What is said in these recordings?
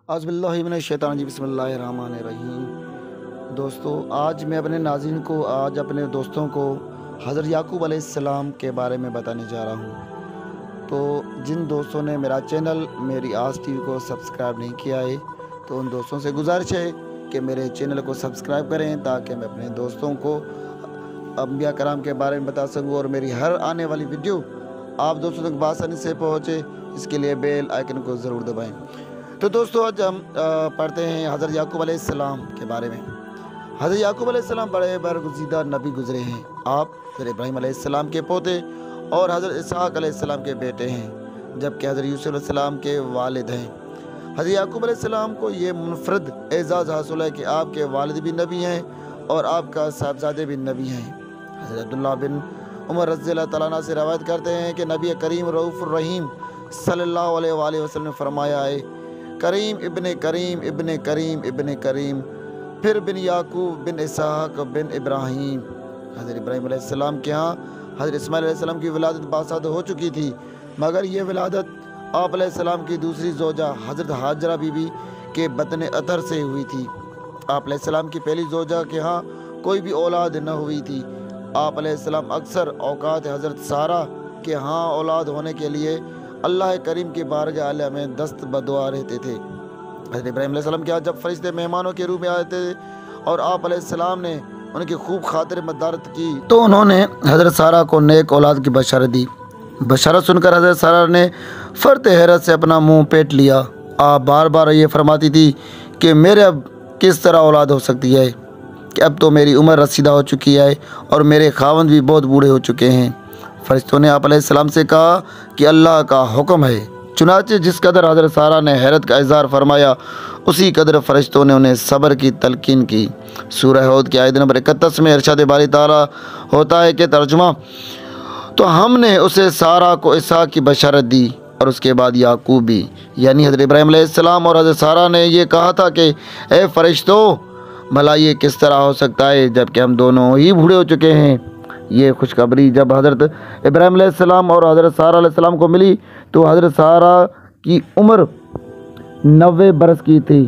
اعوذ باللہ من الشیطان الرجیم بسم اللہ الرحمن الرحیم۔ دوستو، آج میں اپنے ناظرین کو اپنے دوستوں کو حضرت یعقوب علیہ السلام کے بارے میں بتانے جا رہا ہوں۔ تو جن دوستوں نے میرا چینل میری آس ٹی وی کو سبسکرائب نہیں کیا ہے تو ان دوستوں سے گزارش ہے کہ میرے چینل کو سبسکرائب کریں تاکہ میں اپنے دوستوں کو انبیاء کرام کے بارے میں بتا سکوں اور میری ہر آنے والی ویڈیو آپ دوستوں تک بآسانی سے پہنچے۔ اس کے لیے بیل آئیکن کو ضرور دبائیں۔ تو دوستو، آج ہم پڑھتے ہیں حضرت یعقوب علیہ السلام کے بارے میں۔ حضرت یعقوب علیہ السلام بڑے برگزیدہ نبی گزرے ہیں۔ آپ حضرت ابراہیم علیہ السلام کے پوتے اور حضرت اسحاق علیہ السلام کے بیٹے ہیں، جبکہ حضرت یوسف علیہ السلام کے والد ہیں۔ حضرت یعقوب علیہ السلام کو یہ منفرد اعزاز حاصل ہے کہ آپ کے والد بھی نبی ہیں اور آپ کا صاحبزادے بھی نبی ہیں۔ حضرت عبداللہ بن عمر رضی اللہ تعالیٰ عنہ سے روایت کرتے ہیں کہ نبی کریم رؤوف الرحیم صلی اللہ علیہ وآلہ وسلم نے فرمایا ہے، کریم ابن کریم ابن کریم ابن کریم، پھر بن یعقوب بن اسحاق بن ابراہیم۔ حضرت ابراہیم علیہ السلام کے ہاں حضرت اسماعیل علیہ السلام کی ولادت باسعادت ہو چکی تھی، مگر یہ ولادت آپ علیہ السلام کی دوسری زوجہ حضرت ہاجرہ بی بی کے بطن اطہر سے ہوئی تھی۔ آپ علیہ السلام کی پہلی زوجہ کے ہاں کوئی بھی اولاد نہ ہوئی تھی۔ آپ علیہ السلام اکثر اوقات حضرت سارہ کے ہاں اولاد ہونے کے لیے اللہ کریم کی بارگاہ عالیہ میں دست بدعا رہتے تھے۔ حضرت ابراہیم علیہ السلام کے ہاں جب فرشتے مہمانوں کے روپ میں آتے تھے اور آپ علیہ السلام نے ان کی خوب خاطر مدارت کی تو انہوں نے حضرت سارہ کو نیک اولاد کی بشارت دی۔ بشارت سن کر حضرت سارہ نے فرط حیرت سے اپنا منہ پیٹ لیا۔ آپ بار بار یہ فرماتی تھی کہ میرے اب کس طرح اولاد ہو سکتی ہے کہ اب تو میری عمر رسیدہ ہو چکی ہے اور میرے خاوند بھی بہت بوڑھے ہو چکے ہیں۔ فرشتوں نے آپ علیہ السلام سے کہا کہ اللہ کا حکم ہے۔ چنانچہ جس قدر حضرت سارہ نے حیرت کا اظہار فرمایا اسی قدر فرشتوں نے انہیں صبر کی تلقین کی۔ سورہ ہود کی آیت نمبر 31 میں ارشاد باری تعالیٰ ہوتا ہے کہ ترجمہ، تو ہم نے اسے سارہ کو اسحاق کی بشارت دی اور اس کے بعد یعقوب بھی، یعنی حضرت ابراہیم علیہ السلام اور حضرت سارہ نے یہ کہا تھا کہ اے فرشتوں، بھلا یہ کس طرح ہو سکتا ہے جبکہ ہم دونوں ہی بوڑھے ہو چکے ہیں۔ یہ خوشخبری جب حضرت ابراہیم علیہ السلام اور حضرت سارہ علیہ السلام کو ملی تو حضرت سارہ کی عمر 90 برس کی تھی،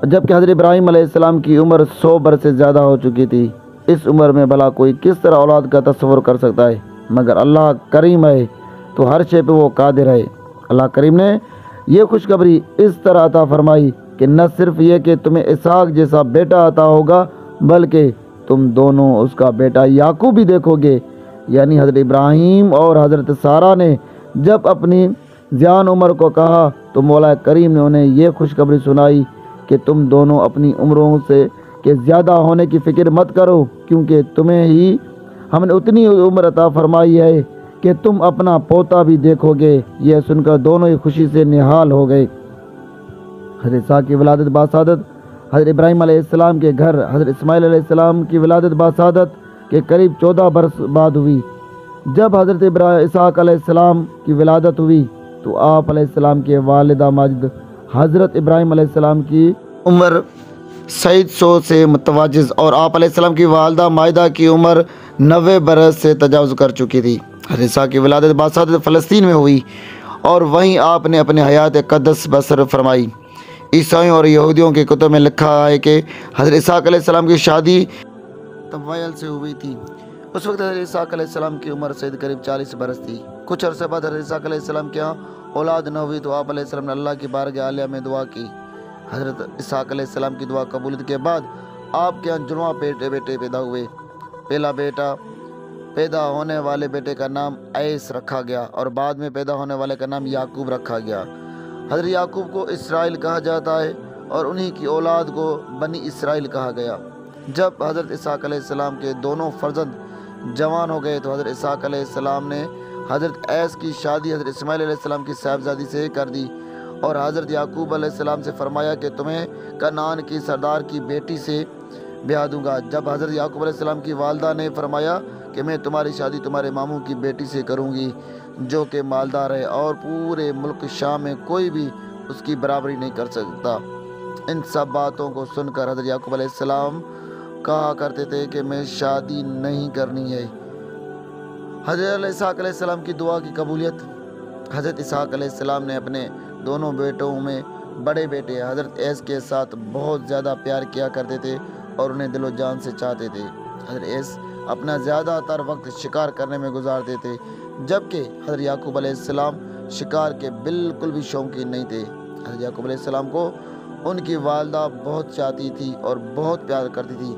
جبکہ حضرت ابراہیم علیہ السلام کی عمر 100 برس سے زیادہ ہو چکی تھی۔ اس عمر میں بھلا کوئی کس طرح اولاد کا تصور کر سکتا ہے، مگر اللہ کریم ہے تو ہر شے پہ وہ قادر ہے۔ اللہ کریم نے یہ خوشخبری اس طرح عطا فرمائی کہ نہ صرف یہ کہ تمہیں اسحاق جیسا بیٹا عطا ہوگا بلکہ تم دونوں اس کا بیٹا یعقوب بھی دیکھو گے۔ یعنی حضرت ابراہیم اور حضرت سارہ نے جب اپنی زیان عمر کو کہا تو مولا کریم نے انہیں یہ خوشخبری سنائی کہ تم دونوں اپنی عمروں سے کہ زیادہ ہونے کی فکر مت کرو، کیونکہ تمہیں ہی ہم نے اتنی عمر عطا فرمائی ہے کہ تم اپنا پوتا بھی دیکھو گے۔ یہ سن کر دونوں ہی خوشی سے نہال ہو گئے۔ حضرت اسحاق کی ولادت باسعادت حضرت ابراہیم علیہ السلام کے گھر حضرت اسماعیل علیہ السلام کی ولادت باسعادت کے قریب 14 برس بعد ہوئی۔ جب حضرت اسحاق علیہ السلام کی ولادت ہوئی تو آپ علیہ السلام کے والدہ ماجد حضرت ابراہیم علیہ السلام کی عمر 100 سے متواجز اور آپ علیہ السلام کی والدہ مائدہ کی عمر 90 برس سے تجاوز کر چکی تھی۔ حضرت اسحاق کی ولادت باسعادت فلسطین میں ہوئی اور وہیں آپ نے اپنی حیات قدس بسر فرمائی۔ عیسائیوں اور یہودیوں کے کتب میں لکھا ہے کہ حضرت اسحاق علیہ السلام کی شادی طویل سے ہوئی تھی۔ اس وقت حضرت اسحاق علیہ السلام کی عمر سے قریب 40 برس تھی۔ کچھ عرصے بعد حضرت اسحاق علیہ السلام کے ہاں اولاد نہ ہوئی تو آپ علیہ السلام نے اللہ کی بارگاہ عالیہ میں دعا کی۔ حضرت اسحاق علیہ السلام کی دعا قبولیت کے بعد آپ کے ہاں جڑواں بیٹے پیدا ہوئے۔ پہلا بیٹا پیدا ہونے والے بیٹے کا نام عیس رکھا گیا اور بعد میں پیدا ہونے والے کا نام یعقوب رکھا گیا۔ حضرت یعقوب کو اسرائیل کہا جاتا ہے اور انہی کی اولاد کو بنی اسرائیل کہا گیا۔ جب حضرت اسحاق علیہ السلام کے دونوں فرزند جوان ہو گئے تو حضرت اسحاق علیہ السلام نے حضرت عیس کی شادی حضرت اسماعیل علیہ السلام کی صاحبزادی سے کر دی اور حضرت یعقوب علیہ السلام سے فرمایا کہ تمہیں کنعان کی سردار کی بیٹی سے بیاہ دوں گا۔ جب حضرت یعقوب علیہ السلام کی والدہ نے فرمایا کہ میں تمہاری شادی تمہارے ماموں کی بیٹی سے کروں گی جو کہ مالدار ہے اور پورے ملک شام میں کوئی بھی اس کی برابری نہیں کر سکتا، ان سب باتوں کو سن کر حضرت یعقوب علیہ السلام کہا کرتے تھے کہ میں شادی نہیں کرنی ہے۔ حضرت اسحاق علیہ السلام کی دعا کی قبولیت۔ حضرت اسحاق علیہ السلام نے اپنے دونوں بیٹوں میں بڑے بیٹے حضرت ایس کے ساتھ بہت زیادہ پیار کیا کرتے تھے اور انہیں دل و جان سے چاہتے تھے۔ حضرت ایس اپنا زیادہ تر وقت شکار کرنے میں گزارتے تھے، جبکہ حضرت یعقوب علیہ السلام شکار کے بالکل بھی شوقین نہیں تھے۔ حضرت یعقوب علیہ السلام کو ان کی والدہ بہت چاہتی تھی اور بہت پیار کرتی تھی۔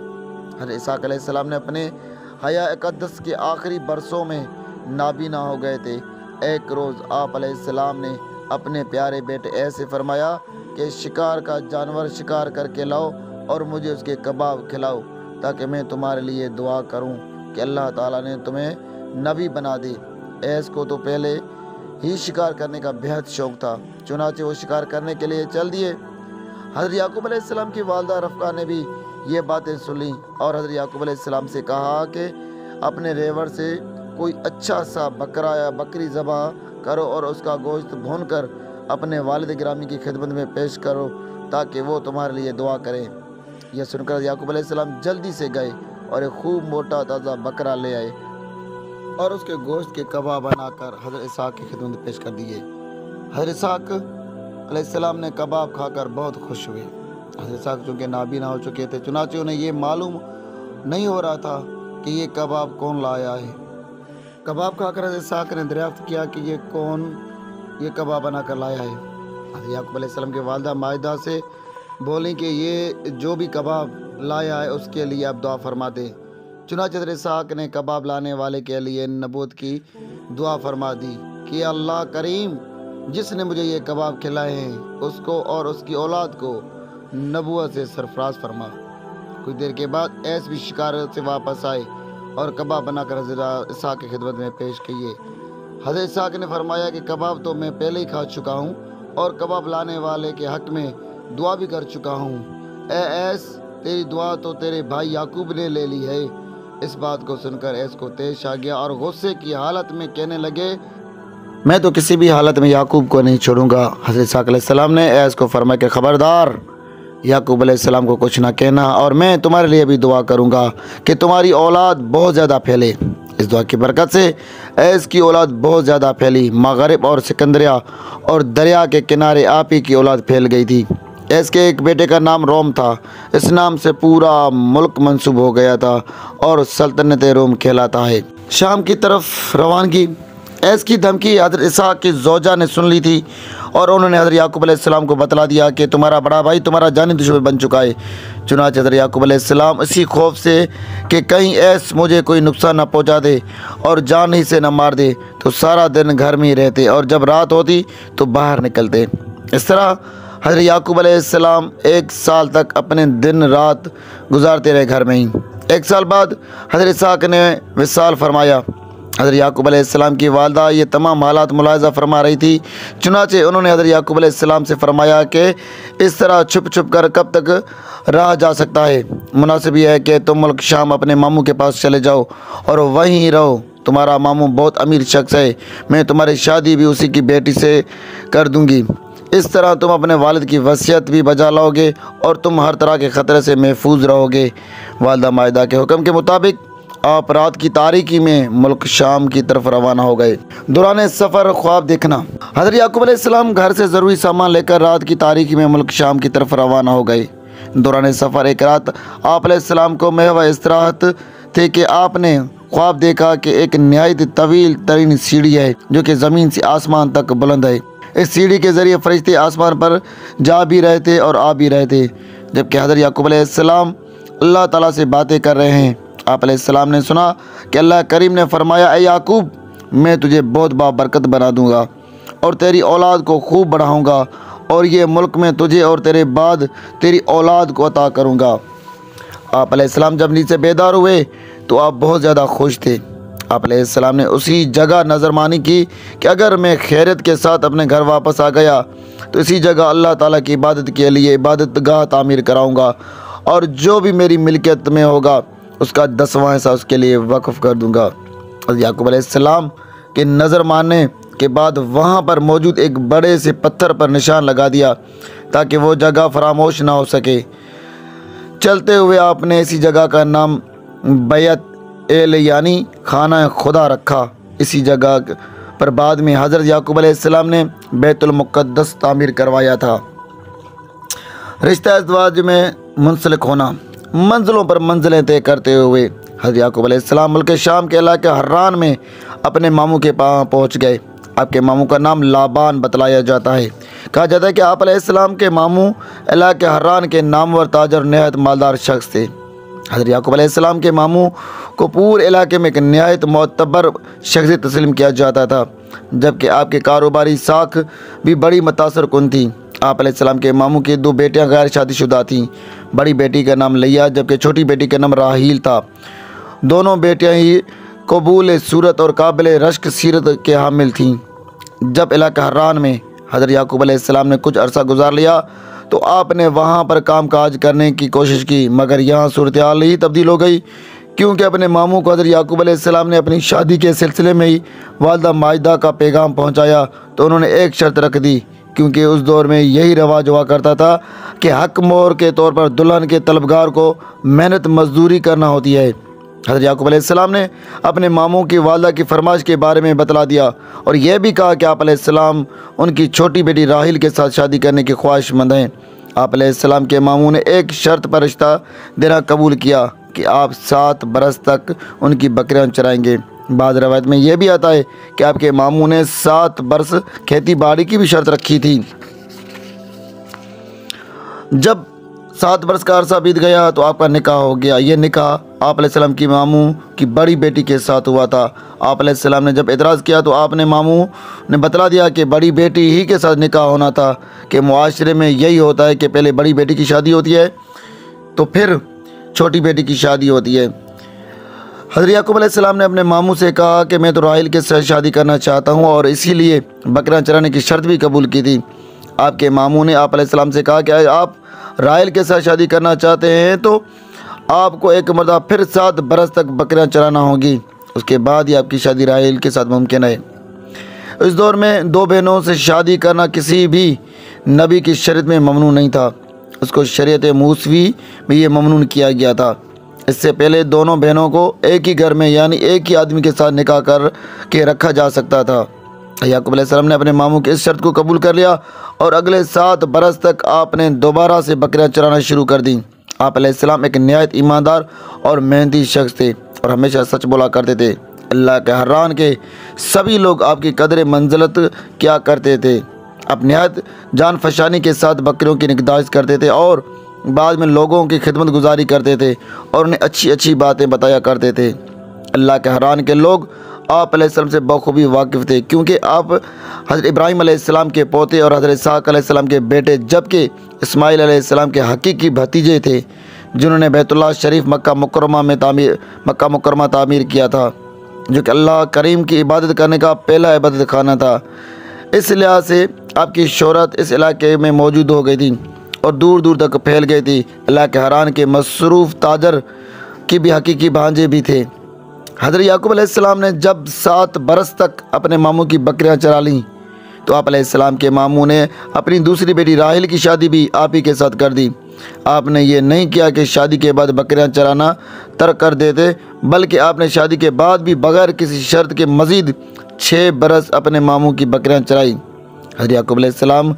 حضرت اسحاق علیہ السلام نے اپنے حیاء اقدس کے آخری برسوں میں نابینا ہو گئے تھے۔ ایک روز آپ علیہ السلام نے اپنے پیارے بیٹے ایسے فرمایا کہ شکار کا جانور شکار کر کے لاؤ اور مجھے اس کے کباب کھلاؤ، تاکہ میں تمہارے لیے دعا کروں کہ اللہ تعالیٰ نے تمہیں نبی بنا دے۔ ایس کو تو پہلے ہی شکار کرنے کا بہت شوق تھا، چنانچہ وہ شکار کرنے کے لیے چل دیے۔ حضرت یعقوب علیہ السلام کی والدہ رفقہ نے بھی یہ باتیں سن لیں اور حضرت یعقوب علیہ السلام سے کہا کہ اپنے ریوڑ سے کوئی اچھا سا بکرا یا بکری ذبح کرو اور اس کا گوشت بھون کر اپنے والد گرامی کی خدمت میں پیش کرو، تاکہ وہ تمہارے لیے دعا کریں۔ یہ سن کر یعقوب علیہ السلام جلدی سے گئے اور ایک خوب موٹا تازہ بکرا لے آئے اور اس کے گوشت کے کباب بنا کر حضرت اسحاق کی خدمت میں پیش کر دیے۔ حضرت اسحاق علیہ السلام نے کباب کھا کر بہت خوش ہوئے۔ حضرت اسحاق چونکہ نابینا ہو چکے تھے، چنانچہ انہیں یہ معلوم نہیں ہو رہا تھا کہ یہ کباب کون لایا ہے۔ کباب کھا کر حضرت اسحاق نے دریافت کیا کہ یہ کون یہ کباب بنا کر لایا ہے۔ حضرت یعقوب علیہ السلام کی والدہ مائدہ سے بولیں کہ یہ جو بھی کباب لایا ہے اس کے لیے آپ دعا فرما دیں۔ چنانچہ حضرت اسحاق نے کباب لانے والے کے لیے نبوت کی دعا فرما دی کہ اللہ کریم جس نے مجھے یہ کباب کھلائے ہیں اس کو اور اس کی اولاد کو نبوت سے سرفراز فرما۔ کچھ دیر کے بعد ایس بھی شکار سے واپس آئے اور کباب بنا کر حضرت اسحاق کی خدمت میں پیش کیے۔ حضرت اسحاق نے فرمایا کہ کباب تو میں پہلے ہی کھا چکا ہوں اور کباب لانے والے کے حق میں دعا بھی کر چکا ہوں۔ اے ایس، تیری دعا تو تیرے بھائی یعقوب نے لے لی ہے۔ اس بات کو سن کر ایس کو تیش آ گیا اور غصے کی حالت میں کہنے لگے، میں تو کسی بھی حالت میں یعقوب کو نہیں چھوڑوں گا۔ حضرت اسحاق علیہ السلام نے ایس کو فرمایا کہ خبردار، یعقوب علیہ السلام کو کچھ نہ کہنا، اور میں تمہارے لیے بھی دعا کروں گا کہ تمہاری اولاد بہت زیادہ پھیلے۔ اس دعا کی برکت سے ایس کی اولاد بہت زیادہ پھیلی۔ مغرب اور سکندریہ اور دریا کے کنارے آپ ہی کی اولاد پھیل گئی تھی۔ ایس کے ایک بیٹے کا نام روم تھا۔ اس نام سے پورا ملک منسوب ہو گیا تھا اور سلطنت روم کہلاتا ہے۔ شام کی طرف روانگی۔ ایس کی دھمکی حضرت اسحاق کی زوجہ نے سن لی تھی اور انہوں نے حضرت یعقوب علیہ السلام کو بتلا دیا کہ تمہارا بڑا بھائی تمہارا جانی دشمن بن چکا ہے۔ چنانچہ حضرت یعقوب علیہ السلام اسی خوف سے کہ کہیں ایس مجھے کوئی نقصان نہ پہنچا دے اور جان ہی سے نہ مار دے، تو سارا دن گھر میں ہی رہتے اور جب رات ہوتی تو باہر نکلتے۔ اس طرح حضرت یعقوب علیہ السلام 1 سال تک اپنے دن رات گزارتے رہے گھر میں ہی۔ 1 سال بعد حضرت اسحاق نے وصال فرمایا۔ حضرت یعقوب علیہ السلام کی والدہ یہ تمام حالات ملاحظہ فرما رہی تھی، چنانچہ انہوں نے حضرت یعقوب علیہ السلام سے فرمایا کہ اس طرح چھپ چھپ کر کب تک رہا جا سکتا ہے؟ مناسب یہ ہے کہ تم ملک شام اپنے ماموں کے پاس چلے جاؤ اور وہیں رہو۔ تمہارا ماموں بہت امیر شخص ہے، میں تمہاری شادی بھی اسی کی بیٹی سے کر دوں گی۔ اس طرح تم اپنے والد کی وصیت بھی بجا لاؤ گے اور تم ہر طرح کے خطرے سے محفوظ رہو گے۔ والدہ مائدہ کے حکم کے مطابق آپ رات کی تاریکی میں ملک شام کی طرف روانہ ہو گئے۔ دوران سفر خواب دیکھنا۔ حضرت یعقوب علیہ السلام گھر سے ضروری سامان لے کر رات کی تاریکی میں ملک شام کی طرف روانہ ہو گئے۔ دوران سفر ایک رات آپ علیہ السلام کو محو استراحت تھے کہ آپ نے خواب دیکھا کہ ایک نہایت طویل ترین سیڑھی ہے جو کہ زمین سے آسمان تک بلند ہے۔ اس سیڑھی کے ذریعے فرشتے آسمان پر جا بھی رہے تھے اور آ بھی رہے تھے، جبکہ حضرت یعقوب علیہ السلام اللہ تعالیٰ سے باتیں کر رہے ہیں۔ آپ علیہ السلام نے سنا کہ اللہ کریم نے فرمایا، اے یعقوب، میں تجھے بہت بابرکت بنا دوں گا اور تیری اولاد کو خوب بڑھاؤں گا اور یہ ملک میں تجھے اور تیرے بعد تیری اولاد کو عطا کروں گا۔ آپ علیہ السلام جب نیند سے بیدار ہوئے تو آپ بہت زیادہ خوش تھے۔ آپ علیہ السلام نے اسی جگہ نظر مانی کی کہ اگر میں خیریت کے ساتھ اپنے گھر واپس آ گیا تو اسی جگہ اللہ تعالیٰ کی عبادت کے لیے عبادت گاہ تعمیر کراؤں گا اور جو بھی میری ملکیت میں ہوگا اس کا 10واں حصہ اس کے لیے وقف کر دوں گا۔ حضرت یعقوب علیہ السلام کے نظر ماننے کے بعد وہاں پر موجود ایک بڑے سے پتھر پر نشان لگا دیا تاکہ وہ جگہ فراموش نہ ہو سکے۔ چلتے ہوئے آپ نے اسی جگہ کا نام بیت ایل یعنی خانہ خدا رکھا۔ اسی جگہ پر بعد میں حضرت یعقوب علیہ السلام نے بیت المقدس تعمیر کروایا تھا۔ رشتہ ازدواج میں منسلک ہونا۔ منزلوں پر منزلیں طے کرتے ہوئے حضرت یعقوب علیہ السلام ملک شام کے علاقے حران میں اپنے ماموں کے پاس پہنچ گئے۔ آپ کے ماموں کا نام لابان بتلایا جاتا ہے۔ کہا جاتا ہے کہ آپ علیہ السلام کے ماموں علاقے حران کے نامور تاجر نہایت مالدار شخص تھے۔ حضرت یعقوب علیہ السلام کے ماموں کو پورے علاقے میں ایک نہایت معتبر شخصیت تسلیم کیا جاتا تھا، جبکہ آپ کے کاروباری ساکھ بھی بڑی متاثر کن تھی۔ آپ علیہ السلام کے ماموں کی 2 بیٹیاں غیر شادی شدہ تھیں۔ بڑی بیٹی کا نام لیا جبکہ چھوٹی بیٹی کا نام راحیل تھا۔ دونوں بیٹیاں ہی قبول صورت اور قابل رشک سیرت کے حامل تھیں۔ جب علاقہ حران میں حضرت یعقوب علیہ السلام نے کچھ عرصہ گزار لیا تو آپ نے وہاں پر کام کاج کرنے کی کوشش کی، مگر یہاں صورتحال ہی تبدیل ہو گئی، کیونکہ اپنے ماموں کو حضرت یعقوب علیہ السلام نے اپنی شادی کے سلسلے میں ہی والدہ ماجدہ کا پیغام پہنچایا تو انہوں نے ایک شرط رکھ دی، کیونکہ اس دور میں یہی رواج ہوا کرتا تھا کہ حق مہر کے طور پر دلہن کے طلبگار کو محنت مزدوری کرنا ہوتی ہے۔ حضرت یعقوب علیہ السلام نے اپنے ماموں کی والدہ کی فرمائش کے بارے میں بتلا دیا اور یہ بھی کہا کہ آپ علیہ السلام ان کی چھوٹی بیٹی راحیل کے ساتھ شادی کرنے کی خواہش مند ہیں۔ آپ علیہ السلام کے ماموں نے ایک شرط پر رشتہ دینا قبول کیا کہ آپ 7 برس تک ان کی بکریاں چرائیں گے۔ بعض روایت میں یہ بھی آتا ہے کہ آپ کے ماموں نے 7 برس کھیتی باڑی کی بھی شرط رکھی تھی۔ جب 7 برس کا عرصہ بیت گیا تو آپ کا نکاح ہو گیا۔ یہ نکاح آپ علیہ السلام کی ماموں کی بڑی بیٹی کے ساتھ ہوا تھا۔ آپ علیہ السلام نے جب اعتراض کیا تو آپ نے ماموں نے بتلا دیا کہ بڑی بیٹی ہی کے ساتھ نکاح ہونا تھا، کہ معاشرے میں یہی ہوتا ہے کہ پہلے بڑی بیٹی کی شادی ہوتی ہے تو پھر چھوٹی بیٹی کی شادی ہوتی ہے۔ حضرت یعقوب علیہ السلام نے اپنے ماموں سے کہا کہ میں تو راحیل کے ساتھ شادی کرنا چاہتا ہوں اور اسی لیے بکریاں چرانے کی شرط بھی قبول کی تھی۔ آپ کے ماموں نے آپ علیہ السلام سے کہا کہ آپ راحیل کے ساتھ شادی کرنا چاہتے ہیں تو آپ کو ایک مرتبہ پھر 7 برس تک بکریاں چرانا ہوگی، اس کے بعد ہی آپ کی شادی راحیل کے ساتھ ممکن ہے۔ اس دور میں 2 بہنوں سے شادی کرنا کسی بھی نبی کی شریعت میں ممنوع نہیں تھا، اس کو شریعت موسوی میں یہ ممنوع کیا گیا تھا۔ اس سے پہلے دونوں بہنوں کو ایک ہی گھر میں یعنی ایک ہی آدمی کے ساتھ نکاح کر کے رکھا جا سکتا تھا۔ یعقوب علیہ السلام نے اپنے ماموں کی اس شرط کو قبول کر لیا اور اگلے 7 برس تک آپ نے دوبارہ سے بکریاں چرانا شروع کر دیں۔ آپ علیہ السلام ایک نہایت ایماندار اور محنتی شخص تھے اور ہمیشہ سچ بولا کرتے تھے۔ اللہ کے حران کے سبھی لوگ آپ کی قدر منزلت کیا کرتے تھے۔ آپ نہایت جان فشانی کے ساتھ بکریوں کی نگہداشت کرتے تھے اور بعد میں لوگوں کی خدمت گزاری کرتے تھے اور انہیں اچھی اچھی باتیں بتایا کرتے تھے۔ اللہ کے حران کے لوگ آپ علیہ السلام سے بخوبی واقف تھے، کیونکہ آپ حضرت ابراہیم علیہ السلام کے پوتے اور حضرت اسحاق علیہ السلام کے بیٹے جبکہ اسماعیل علیہ السلام کے حقیقی بھتیجے تھے، جنہوں نے بیت اللہ شریف مکہ مکرمہ تعمیر کیا تھا، جو کہ اللہ کریم کی عبادت کرنے کا پہلا عبادت خانہ تھا۔ اس لحاظ سے آپ کی شہرت اس علاقے میں موجود ہو گئی تھی اور دور دور تک پھیل گئی تھی۔ اللہ کے حران کے مصروف تاجر کی بھی حقیقی بھانجے بھی تھے۔ حضرت یعقوب علیہ السلام نے جب 7 برس تک اپنے ماموں کی بکریاں چرا لیں تو آپ علیہ السلام کے ماموں نے اپنی دوسری بیٹی راحیل کی شادی بھی آپ ہی کے ساتھ کر دی۔ آپ نے یہ نہیں کیا کہ شادی کے بعد بکریاں چرانا ترک کر دیتے، بلکہ آپ نے شادی کے بعد بھی بغیر کسی شرط کے مزید 6 برس اپنے ماموں کی بکریاں چرائی۔ حضرت یعقوب علیہ السلام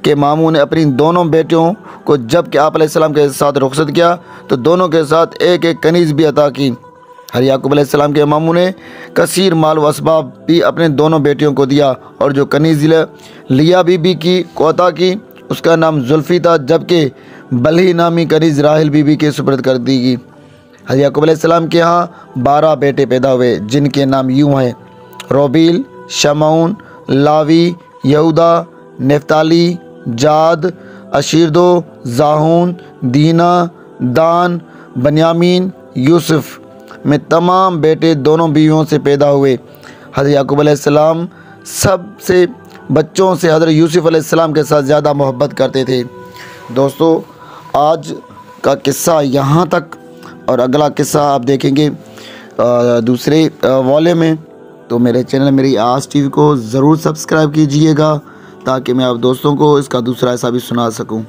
کے ماموں نے اپنی دونوں بیٹیوں کو جب کہ آپ علیہ السلام کے ساتھ رخصت کیا تو دونوں کے ساتھ ایک ایک کنیز بھی عطا کی۔ حضرت یعقوب علیہ السلام کے ماموں نے کثیر مال و اسباب بھی اپنے دونوں بیٹیوں کو دیا اور جو کنیز لیا بی بی کی کو عطا کی اس کا نام زلفی تھا، جبکہ بلہی نامی کنیز راحیل بی بی کے سپرد کر دی گئی۔ حضرت یعقوب علیہ السلام کے ہاں 12 بیٹے پیدا ہوئے، جن کے نام یوں ہیں: روبیل، شمعون، لاوی، یہودا، نفتالی، جاد، اشیردو، زاہون، دینا، دان، بنیامین، یوسف میں تمام بیٹے دونوں بیویوں سے پیدا ہوئے۔ حضرت یعقوب علیہ السلام سب سے بچوں سے حضرت یوسف علیہ السلام کے ساتھ زیادہ محبت کرتے تھے۔ دوستو، آج کا قصہ یہاں تک اور اگلا قصہ آپ دیکھیں گے دوسرے والے میں، تو میرے چینل میری آس ٹی وی کو ضرور سبسکرائب کیجئے گا تاکہ میں آپ دوستوں کو اس کا دوسرا حصہ بھی سنا سکوں۔